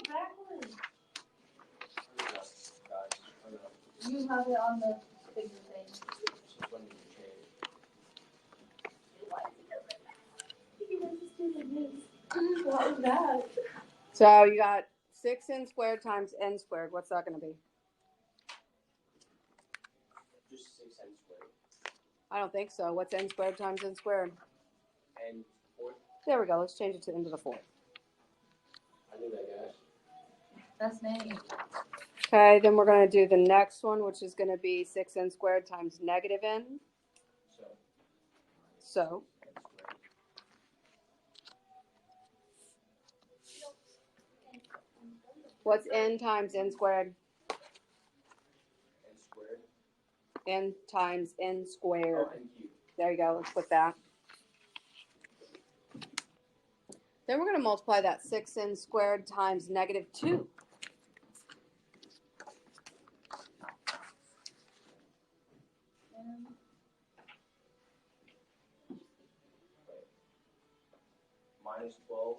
backwards. You have it on the figure thing. What was that? So you got 6n squared times n squared. What's that going to be? Just 6n squared. I don't think so. What's n squared times n squared? N fourth. There we go. Let's change it to n to the fourth. I knew that, guys. That's me. Okay, then we're going to do the next one, which is going to be 6n squared times negative n. So. What's n times n squared? N squared. N times n squared. Oh, n cubed. There you go. Let's put that. Then we're going to multiply that 6n squared times negative 2. Minus 12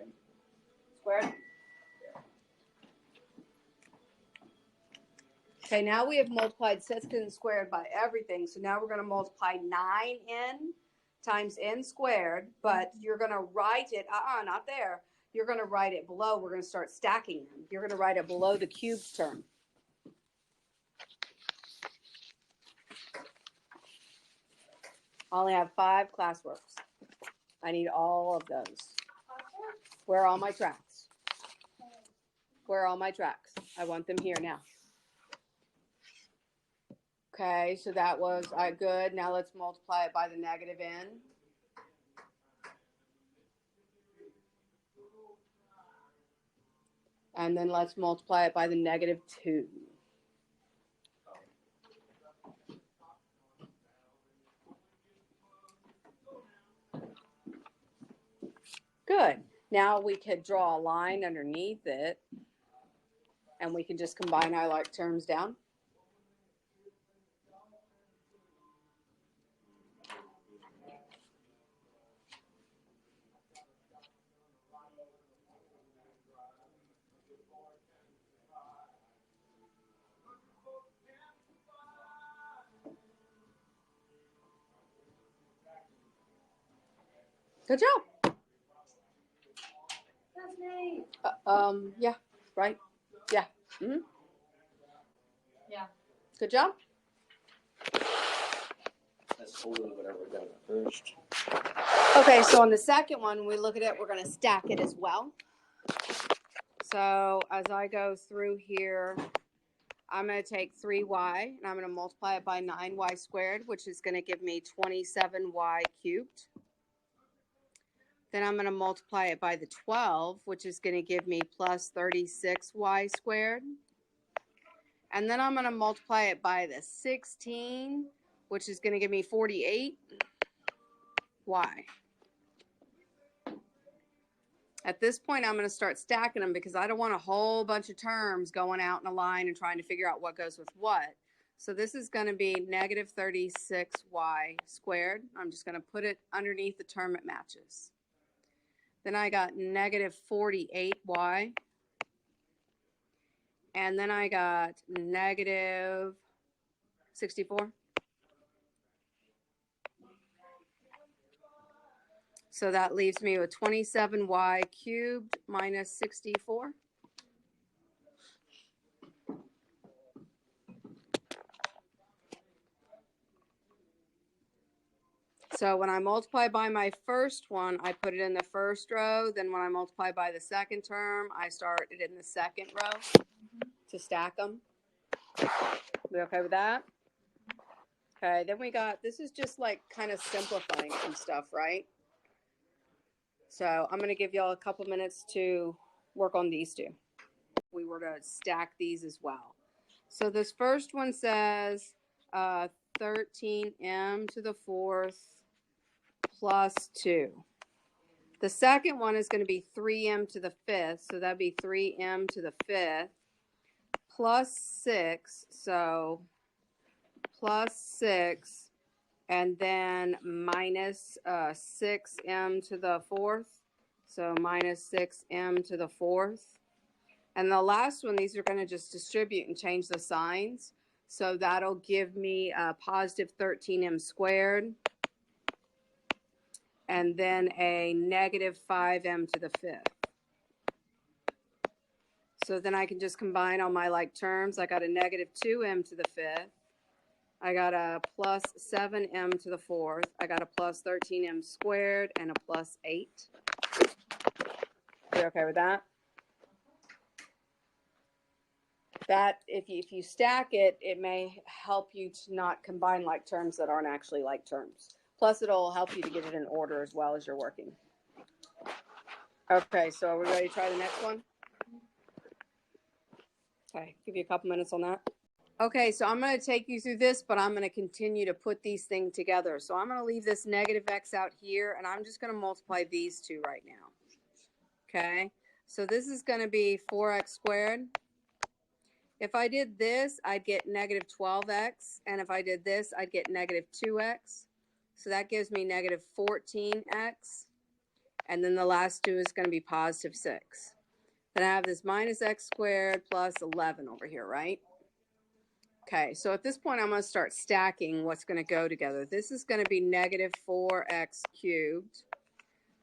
n Squared. Okay, now we have multiplied 6n squared by everything. So now we're going to multiply 9n times n squared, but you're going to write it, not there. You're going to write it below. We're going to start stacking them. You're going to write it below the cubed term. I only have 5 classworks. I need all of those. Where are all my tracks? Where are all my tracks? I want them here now. Okay, so that was good. Now let's multiply it by the negative n. And then let's multiply it by the negative 2. Good. Now we could draw a line underneath it, and we can just combine our like terms down. Good job. That's me. Yeah, right. Yeah. Mm-hmm. Yeah. Good job. Let's hold it whatever we're doing first. Okay, so on the second one, when we look at it, we're going to stack it as well. So as I go through here, I'm going to take 3y, and I'm going to multiply it by 9y squared, which is going to give me 27y cubed. Then I'm going to multiply it by the 12, which is going to give me plus 36y squared. And then I'm going to multiply it by the 16, which is going to give me 48y. At this point, I'm going to start stacking them because I don't want a whole bunch of terms going out in a line and trying to figure out what goes with what. So this is going to be negative 36y squared. I'm just going to put it underneath the term it matches. Then I got negative 48y. And then I got negative 64. So that leaves me with 27y cubed minus 64. So when I multiply by my first one, I put it in the first row. Then when I multiply by the second term, I start it in the second row to stack them. We okay with that? Okay, then we got, this is just like kind of simplifying some stuff, right? So I'm going to give y'all a couple minutes to work on these two. We were to stack these as well. So this first one says 13m to the fourth plus 2. The second one is going to be 3m to the fifth, so that'd be 3m to the fifth plus 6, so plus 6, and then minus 6m to the fourth, so minus 6m to the fourth. And the last one, these are going to just distribute and change the signs. So that'll give me a positive 13m squared. And then a negative 5m to the fifth. So then I can just combine all my like terms. I got a negative 2m to the fifth. I got a plus 7m to the fourth. I got a plus 13m squared and a plus 8. You okay with that? That, if you stack it, it may help you to not combine like terms that aren't actually like terms. Plus, it'll help you to get it in order as well as you're working. Okay, so are we ready to try the next one? Okay, give you a couple minutes on that. Okay, so I'm going to take you through this, but I'm going to continue to put these things together. So I'm going to leave this negative x out here, and I'm just going to multiply these two right now. Okay, so this is going to be 4x squared. If I did this, I'd get negative 12x, and if I did this, I'd get negative 2x. So that gives me negative 14x, and then the last two is going to be positive 6. Then I have this minus x squared plus 11 over here, right? Okay, so at this point, I'm going to start stacking what's going to go together. This is going to be negative 4x cubed.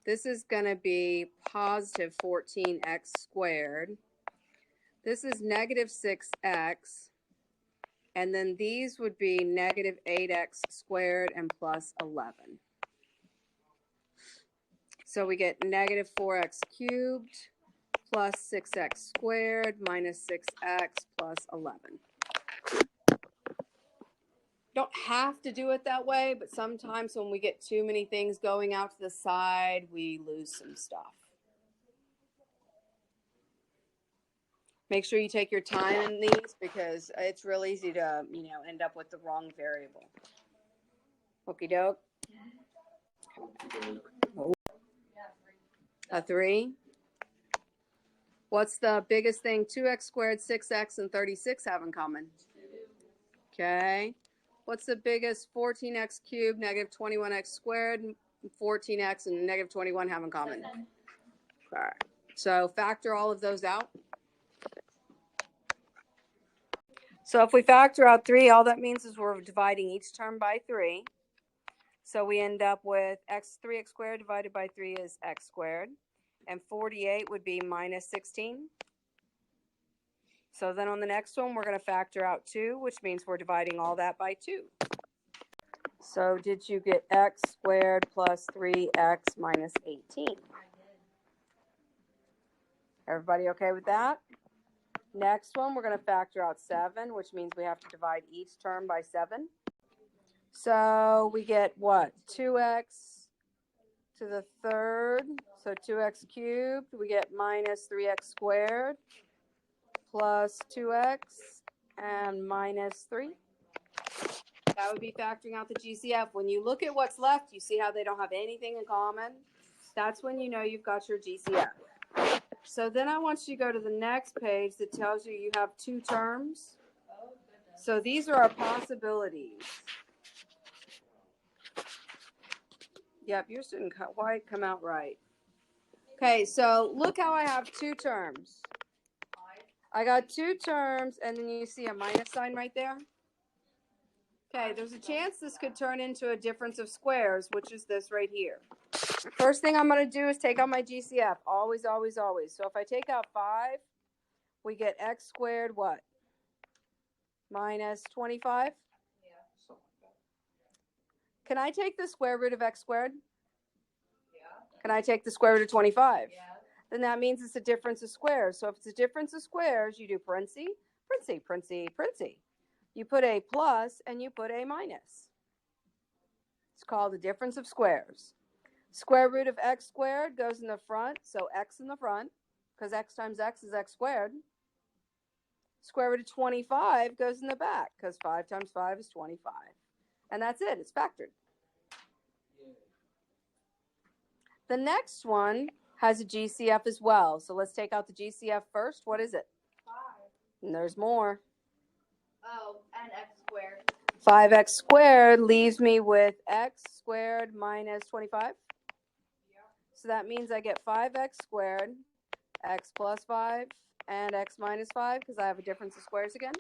This is going to be positive 14x squared. This is negative 6x. And then these would be negative 8x squared and plus 11. So we get negative 4x cubed plus 6x squared minus 6x plus 11. Don't have to do it that way, but sometimes when we get too many things going out to the side, we lose some stuff. Make sure you take your time in these because it's real easy to, end up with the wrong variable. Okie doke. A 3. What's the biggest thing 2x squared, 6x, and 36 have in common? Okay. What's the biggest 14x cubed, negative 21x squared, 14x, and negative 21 have in common? Okay. So factor all of those out. So if we factor out 3, all that means is we're dividing each term by 3. So we end up with 3x squared divided by 3 is x squared. And 48 would be minus 16. So then on the next one, we're going to factor out 2, which means we're dividing all that by 2. So did you get x squared plus 3x minus 18? Everybody okay with that? Next one, we're going to factor out 7, which means we have to divide each term by 7. So we get what? 2x to the third. So 2x cubed. We get minus 3x squared plus 2x and minus 3. That would be factoring out the GCF. When you look at what's left, you see how they don't have anything in common? That's when you know you've got your GCF. So then I want you to go to the next page that tells you you have 2 terms. So these are our possibilities. Yep, yours didn't quite come out right. Okay, so look how I have 2 terms. I got 2 terms, and then you see a minus sign right there. Okay, there's a chance this could turn into a difference of squares, which is this right here. First thing I'm going to do is take out my GCF. Always, always, always. So if I take out 5, we get x squared what? Minus 25? Yeah. Can I take the square root of x squared? Yeah. Can I take the square root of 25? Yeah. Then that means it's a difference of squares. So if it's a difference of squares, you do parentheses, parentheses, parentheses, parentheses. You put a plus and you put a minus. It's called the difference of squares. Square root of x squared goes in the front, so x in the front, because x times x is x squared. Square root of 25 goes in the back, because 5 times 5 is 25. And that's it. It's factored. The next one has a GCF as well. So let's take out the GCF first. What is it? 5. And there's more. Oh, and x squared. 5x squared leaves me with x squared minus 25. Yeah. So that means I get 5x squared x plus 5, and x minus 5 because I have a difference of squares again.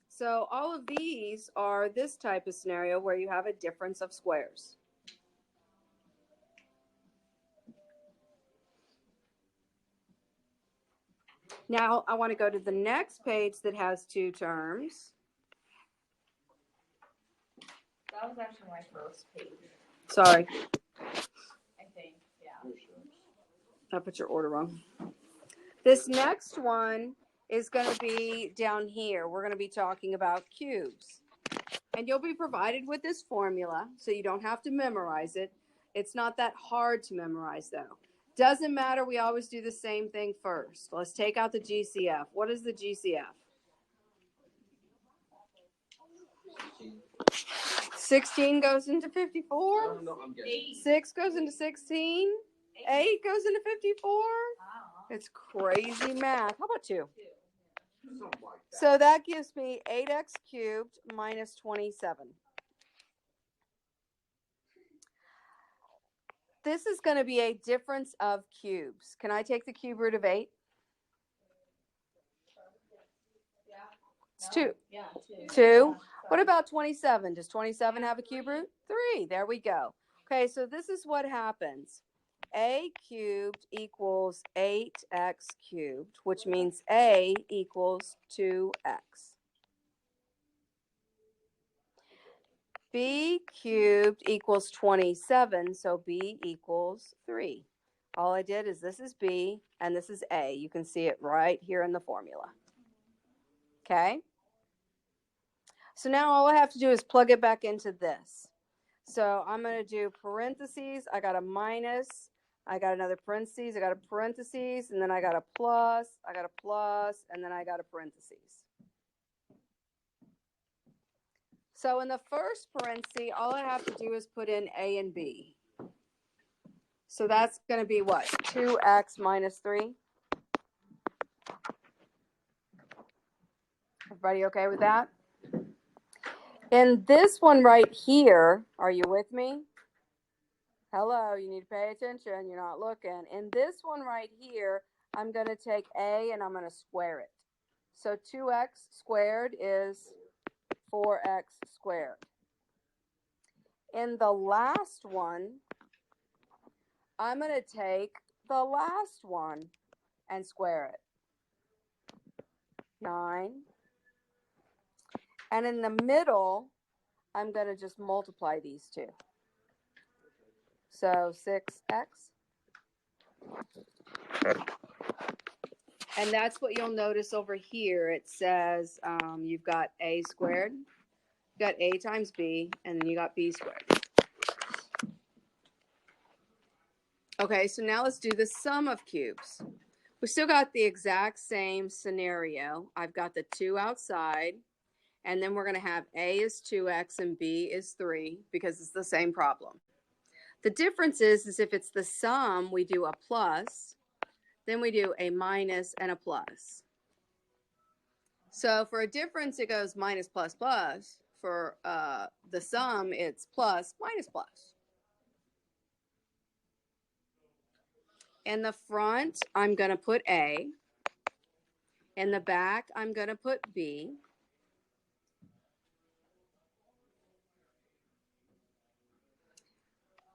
So all of these are this type of scenario where you have a difference of squares. Now I want to go to the next page that has two terms. That was actually my first page, Sorry, I think. Yeah. I put your order wrong. This next one is going to be down here. We're going to be talking about cubes. And you'll be provided with this formula, so you don't have to memorize it. It's not that hard to memorize, though. Doesn't matter. We always do the same thing first. Let's take out the GCF. What is the GCF? 16 goes into 54. 6 goes into 16. 8 goes into 54. Wow. It's crazy math. How about 2? So that gives me 8x cubed minus 27. This is going to be a difference of cubes. Can I take the cube root of 8? It's 2. Yeah, 2. 2. Yeah, What about 27? Does 27 have a cube root? 3. There we go. Okay, so this is what happens. A cubed equals 8x cubed, which means A equals 2x. B cubed equals 27, so B equals 3. All I did is this is B and this is A. You can see it right here in the formula. Okay? So now all I have to do is plug it back into this. So I'm going to do parentheses. I got a minus. I got another parentheses. I got a parentheses. And then I got a plus. I got a plus. And then I got a parentheses. So in the first parenthesis, all I have to do is put in A and B. So that's going to be what? 2x minus 3. Everybody okay with that? In this one right here, are you with me? Hello, you need to pay attention. You're not looking. In this one right here, I'm going to take A and I'm going to square it. So 2x squared is 4x squared. In the last one, I'm going to take the last one and square it. 9. And in the middle, I'm going to just multiply these two. So 6x. And that's what you'll notice over here. It says you've got A squared, you got A times B, and then you got B squared. Okay, so now let's do the sum of cubes. We still got the exact same scenario. I've got the 2 outside, and then we're going to have A is 2x and B is 3 because it's the same problem. The difference is if it's the sum, we do a plus, then we do a minus and a plus. So for a difference, it goes minus, plus, plus. For the sum, it's plus, minus, plus. In the front, I'm going to put A. In the back, I'm going to put B.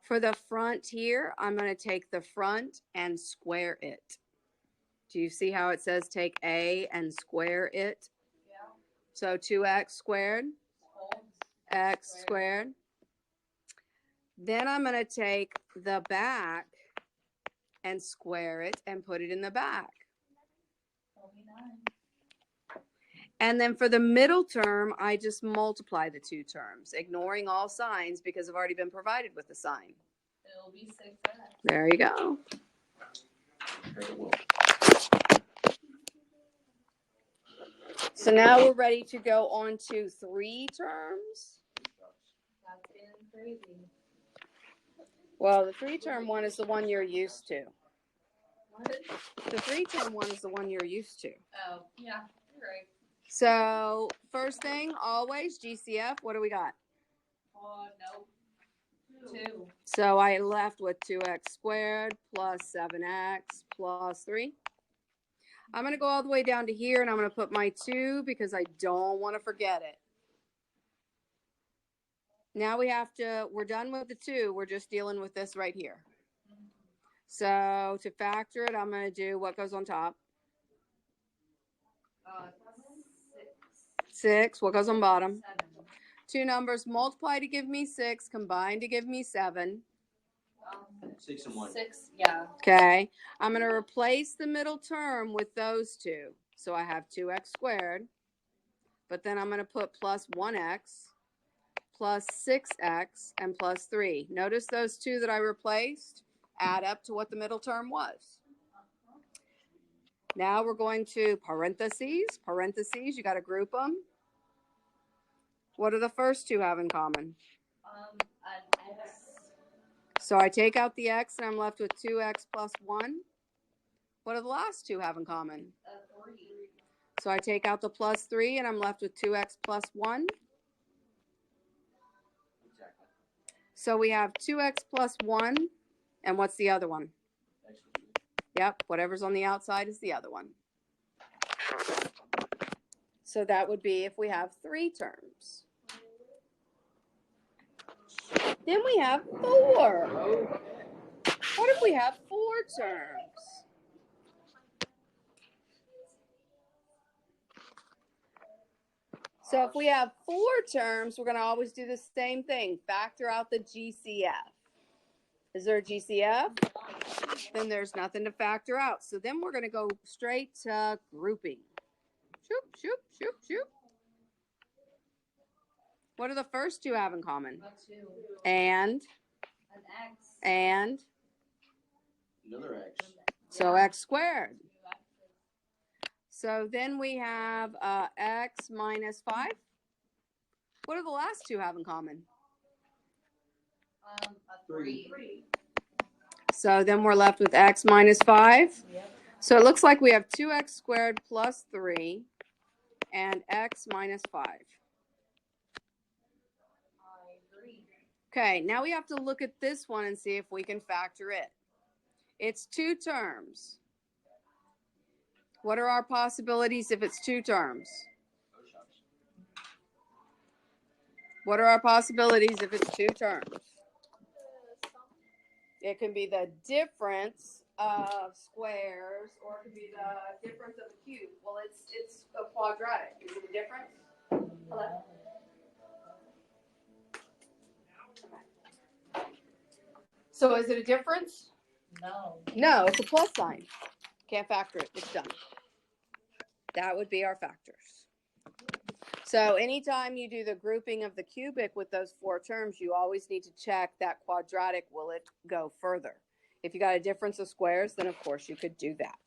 For the front here, I'm going to take the front and square it. Do you see how it says take A and square it? Yeah. So 2x squared, x squared. Then I'm going to take the back and square it and put it in the back. 29. And then for the middle term, I just multiply the two terms, ignoring all signs because I've already been provided with a sign. It'll be 6x. There you go. So now we're ready to go on to 3 terms. That's getting crazy. Well, the 3-term one is the one you're used to. What? The 3-term one is the one you're used to. Oh, yeah, you're right. So first thing, always GCF. What do we got? Oh, no. 2. So I left with 2x squared plus 7x plus 3. I'm going to go all the way down to here, and I'm going to put my 2 because I don't want to forget it. Now we're done with the 2. We're just dealing with this right here. So to factor it, I'm going to do what goes on top. 6. 6. What goes on bottom? 7. 2 numbers multiply to give me 6, combine to give me 7. 6 and 1. 6, yeah. Okay. I'm going to replace the middle term with those 2. So I have 2x squared. But then I'm going to put plus 1x, plus 6x, and plus 3. Notice those 2 that I replaced add up to what the middle term was. Now we're going to parentheses. Parentheses, you got to group them. What do the first 2 have in common? An X. So I take out the x and I'm left with 2x plus 1. What do the last 2 have in common? 3. So I take out the plus 3 and I'm left with 2x plus 1. Exactly. So we have 2x plus 1. And what's the other one? X was 2. Yep, whatever's on the outside is the other one. So that would be if we have 3 terms. Then we have 4. What if we have 4 terms? So if we have 4 terms, we're going to always do the same thing. Factor out the GCF. Is there a GCF? Then there's nothing to factor out. So then we're going to go straight to grouping. Shoop, shoop, shoop, shoop. What do the first 2 have in common? A 2. And? An X. And? Another X. So x squared. So then we have x minus 5. What do the last 2 have in common? A 3. So then we're left with x minus 5. Yep. So it looks like we have 2x squared plus 3 and x minus 5. I agree. Okay, now we have to look at this one and see if we can factor it. It's 2 terms. What are our possibilities if it's 2 terms? What are our possibilities if it's 2 terms? It can be the difference of squares, or it could be the difference of a cube. Well, it's a quadratic. Is it a difference? Hello? So is it a difference? No. No, it's a plus sign. Can't factor it. It's done. That would be our factors. So anytime you do the grouping of the cubic with those 4 terms, you always need to check that quadratic, will it go further? If you got a difference of squares, then of course you could do that.